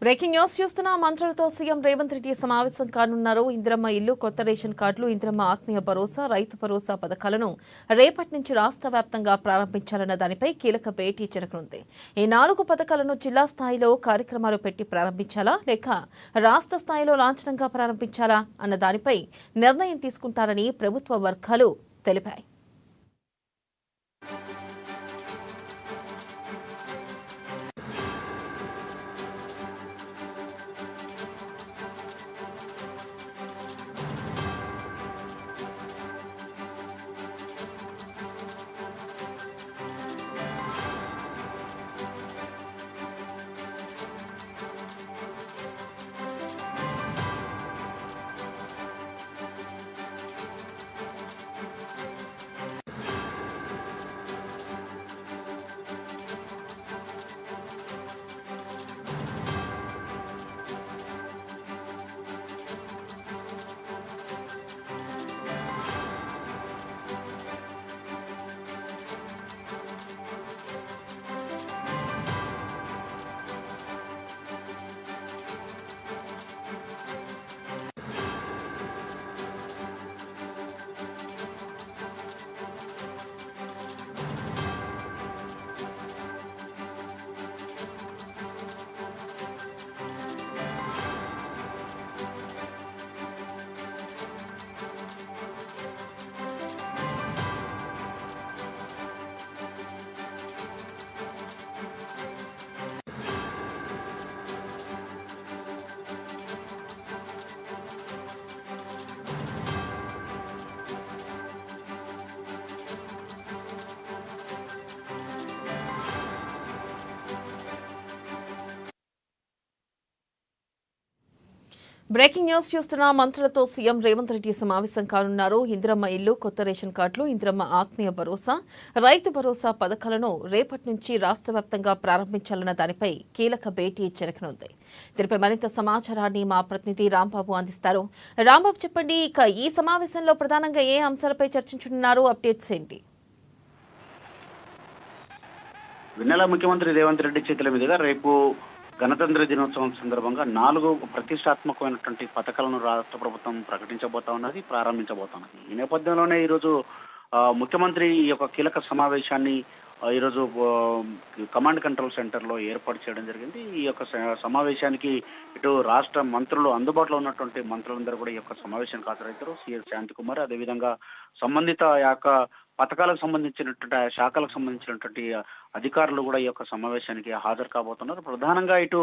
Breaking news చూస్తున్న మంత్రులతో CM Revanth Reddy సమావేశం కానున్నారు. ఇందిరమ్మ ఇల్లు, కొత్త రేషన్ కార్డులు, ఇందిరమ్మ ఆత్మీయ భరోసా, రైతు భరోసా పథకాలను రేపటి నుంచి రాష్ట్ర వ్యాప్తంగా ప్రారంభించాలన్న దానిపై కీలక భేటీ జరగనుంది. ఈ 4 పథకాలను జిల్లా స్థాయిలో కార్యక్రమాలు పెట్టి ప్రారంభించాలా లేక రాష్ట్ర స్థాయిలో లాంఛనంగా ప్రారంభించాలా అన్న దానిపై నిర్ణయం తీసుకుంటారని ప్రభుత్వ వర్గాలు తెలిపాయి. బ్రేకింగ్ న్యూస్ చూస్తున్న మంత్రులతో సీఎం రేవంత్ రెడ్డి సమావేశం కానున్నారు. ఇందిరమ్మ ఇల్లు, కొత్త రేషన్ కార్డులు, ఇందిరమ్మ ఆత్మీయ భరోసా, రైతు భరోసా పథకాలను రేపటి నుంచి రాష్ట్ర వ్యాప్తంగా ప్రారంభించాలన్న దానిపై కీలక భేటీ జరగనుంది. దీనిపై మరింత సమాచారాన్ని మా ప్రతినిధి రాంబాబు అందిస్తారు. రాంబాబు, చెప్పండి, ఇక ఈ సమావేశంలో ప్రధానంగా ఏ అంశాలపై చర్చించనున్నారు? అప్డేట్స్ ఏంటి? వెన్నెల ముఖ్యమంత్రి రేవంత్ రెడ్డి చేతుల మీదుగా రేపు గణతంత్ర దినోత్సవం సందర్భంగా 4 ప్రతిష్టాత్మకమైనటువంటి పథకాలను రాష్ట్ర ప్రభుత్వం ప్రకటించబోతా ఉన్నది, ప్రారంభించబోతున్నది. ఈ నేపథ్యంలోనే ఈరోజు ముఖ్యమంత్రి ఈ యొక్క కీలక సమావేశాన్ని ఈరోజు కమాండ్ కంట్రోల్ సెంటర్లో ఏర్పాటు చేయడం జరిగింది. ఈ యొక్క సమావేశానికి ఇటు రాష్ట్ర మంత్రులు, అందుబాటులో ఉన్నటువంటి మంత్రులందరూ కూడా ఈ యొక్క సమావేశానికి హాజరవుతారు. సిఎస్ శాంతికుమార్, అదేవిధంగా సంబంధిత యొక్క పథకాలకు సంబంధించినటువంటి శాఖలకు సంబంధించినటువంటి అధికారులు కూడా ఈ యొక్క సమావేశానికి హాజరు కాబోతున్నారు. ప్రధానంగా ఇటు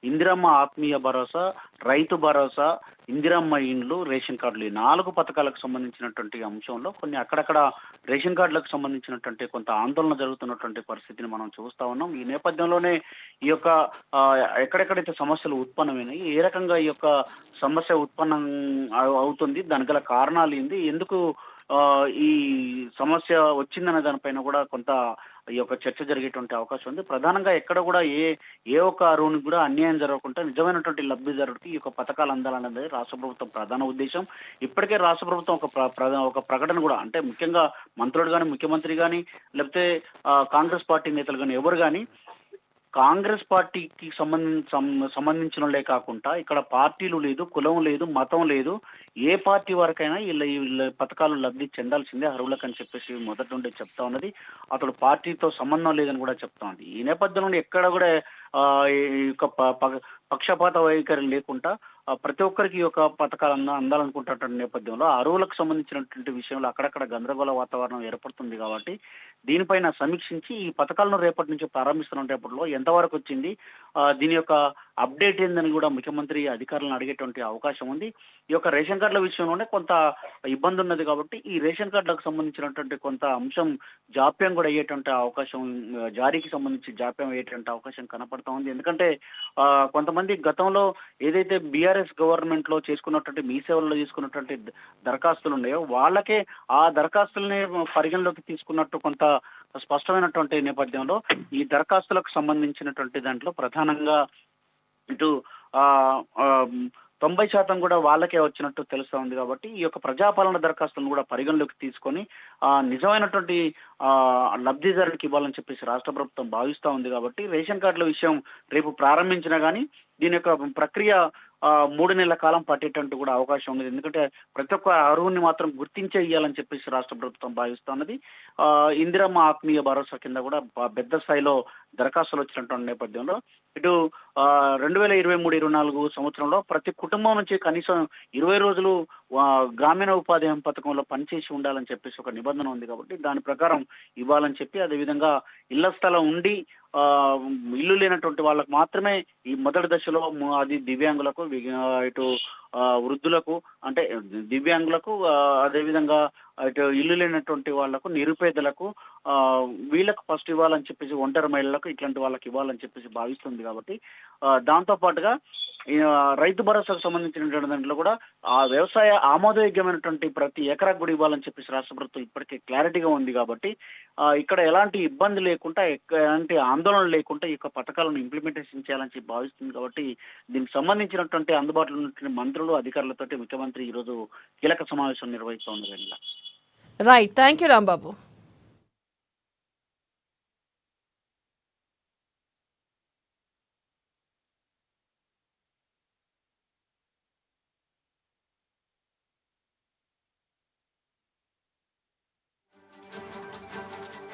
ఇందిరమ్మ ఆత్మీయ భరోసా, రైతు భరోసా, ఇందిరమ్మ ఇండ్లు, రేషన్ కార్డులు, ఈ 4 పథకాలకు సంబంధించినటువంటి అంశంలో కొన్ని అక్కడక్కడ రేషన్ కార్డులకు సంబంధించినటువంటి కొంత ఆందోళన జరుగుతున్నటువంటి పరిస్థితిని మనం చూస్తా ఉన్నాం. ఈ నేపథ్యంలోనే ఈ యొక్క ఎక్కడెక్కడైతే సమస్యలు ఉత్పన్నమైనాయి, ఏ రకంగా ఈ యొక్క సమస్య ఉత్పన్నం అవుతుంది, దానికి గల కారణాలు ఏంది, ఎందుకు ఈ సమస్య వచ్చిందనే దానిపైన కూడా కొంత ఈ యొక్క చర్చ జరిగేటువంటి అవకాశం ఉంది. ప్రధానంగా ఎక్కడ కూడా ఏ ఒక్క అరువునికి కూడా అన్యాయం జరగకుండా నిజమైనటువంటి లబ్ధిదారుడికి ఈ యొక్క పథకాలు అందాలన్నది రాష్ట్ర ప్రభుత్వం ప్రధాన ఉద్దేశం. ఇప్పటికే రాష్ట్ర ప్రభుత్వం ఒక ప్రకటన కూడా, అంటే ముఖ్యంగా మంత్రులు కానీ, ముఖ్యమంత్రి కానీ, లేకపోతే కాంగ్రెస్ పార్టీ నేతలు కానీ, ఎవరు కానీ కాంగ్రెస్ పార్టీకి సంబంధించినలే కాకుండా ఇక్కడ పార్టీలు లేదు, కులం లేదు, మతం లేదు, ఏ పార్టీ వరకైనా వీళ్ళ పథకాలు లబ్ధి చెందాల్సిందే అర్హులకు అని చెప్పేసి మొదటి నుండి చెప్తా ఉన్నది. అతడు పార్టీతో సంబంధం లేదని కూడా చెప్తా ఉంది. ఈ నేపథ్యంలో ఎక్కడ కూడా ఈ యొక్క పక్షపాత వైఖరి లేకుండా ప్రతి ఒక్కరికి ఈ యొక్క పథకాలు అందాలనుకుంటున్న నేపథ్యంలో అరువులకు సంబంధించినటువంటి విషయంలో అక్కడక్కడ గందరగోళ వాతావరణం ఏర్పడుతుంది. కాబట్టి దీనిపైన సమీక్షించి ఈ పథకాలను రేపటి నుంచి ప్రారంభిస్తున్నప్పట్లో ఎంతవరకు వచ్చింది, దీని యొక్క అప్డేట్ ఏందని కూడా ముఖ్యమంత్రి అధికారులను అడిగేటువంటి అవకాశం ఉంది. ఈ యొక్క రేషన్ కార్డుల విషయంలోనే కొంత ఇబ్బంది ఉన్నది కాబట్టి ఈ రేషన్ కార్డులకు సంబంధించినటువంటి కొంత అంశం జాప్యం కూడా అయ్యేటువంటి అవకాశం, జారీకి సంబంధించి జాప్యం అయ్యేటువంటి అవకాశం కనపడతా ఉంది. ఎందుకంటే కొంతమంది గతంలో ఏదైతే బీఆర్ఎస్ గవర్నమెంట్ లో చేసుకున్నటువంటి మీ సేవల్లో తీసుకున్నటువంటి దరఖాస్తులు ఉన్నాయో వాళ్ళకే ఆ దరఖాస్తుల్ని పరిగణలోకి తీసుకున్నట్టు కొంత స్పష్టమైనటువంటి నేపథ్యంలో ఈ దరఖాస్తులకు సంబంధించినటువంటి దాంట్లో ప్రధానంగా ఇటు 90% కూడా వాళ్ళకే వచ్చినట్టు తెలుస్తా ఉంది. కాబట్టి ఈ యొక్క ప్రజాపాలన దరఖాస్తులను కూడా పరిగణలోకి తీసుకొని నిజమైనటువంటి లబ్ధిదారునికి ఇవ్వాలని చెప్పేసి రాష్ట్ర ప్రభుత్వం భావిస్తా ఉంది. కాబట్టి రేషన్ కార్డుల విషయం రేపు ప్రారంభించినా గానీ దీని యొక్క ప్రక్రియ 3 నెలల కాలం పట్టేటట్టు కూడా అవకాశం ఉన్నది. ఎందుకంటే ప్రతి ఒక్క అర్హుడిని మాత్రం గుర్తించే ఇయ్యాలని చెప్పేసి రాష్ట్ర ప్రభుత్వం భావిస్తున్నది. ఇందిరమ్మ ఆత్మీయ భరోసా కింద కూడా పెద్ద స్థాయిలో దరఖాస్తులు వచ్చినటువంటి నేపథ్యంలో ఇటు 2023-24 సంవత్సరంలో ప్రతి కుటుంబం నుంచి కనీసం 20 రోజులు గ్రామీణ ఉపాధి హామీ పథకంలో పనిచేసి ఉండాలని చెప్పేసి ఒక నిబంధన ఉంది. కాబట్టి దాని ప్రకారం ఇవ్వాలని చెప్పి, అదేవిధంగా ఇళ్ల స్థలం ఉండి ఇల్లు లేనటువంటి వాళ్ళకు మాత్రమే ఈ మొదటి దశలో అది దివ్యాంగులకు, ఇటు వృద్ధులకు అంటే దివ్యాంగులకు, అదేవిధంగా ఇటు ఇల్లు లేనటువంటి వాళ్లకు, నిరుపేదలకు, వీళ్ళకు ఫస్ట్ ఇవ్వాలని చెప్పేసి, ఒంటరి మహిళలకు ఇట్లాంటి వాళ్ళకి ఇవ్వాలని చెప్పేసి భావిస్తుంది. కాబట్టి దాంతో పాటుగా రైతు భరోసాకు సంబంధించినటువంటి దాంట్లో కూడా ఆ వ్యవసాయ ఆమోదయోగ్యమైనటువంటి ప్రతి ఎకరాకు కూడా ఇవ్వాలని చెప్పేసి రాష్ట్ర ప్రభుత్వం ఇప్పటికే క్లారిటీగా ఉంది. కాబట్టి ఇక్కడ ఎలాంటి ఇబ్బంది లేకుండా, ఎలాంటి ఆందోళన లేకుండా ఈ యొక్క పథకాలను ఇంప్లిమెంటేషన్ చేయాలని చెప్పి భావిస్తుంది. కాబట్టి దీనికి సంబంధించినటువంటి అందుబాటులో ఉన్నటువంటి మంత్రులు, అధికారులతోటి ముఖ్యమంత్రి ఈరోజు కీలక సమావేశం నిర్వహిస్తూ ఉంది. Right, thank you Rambabu.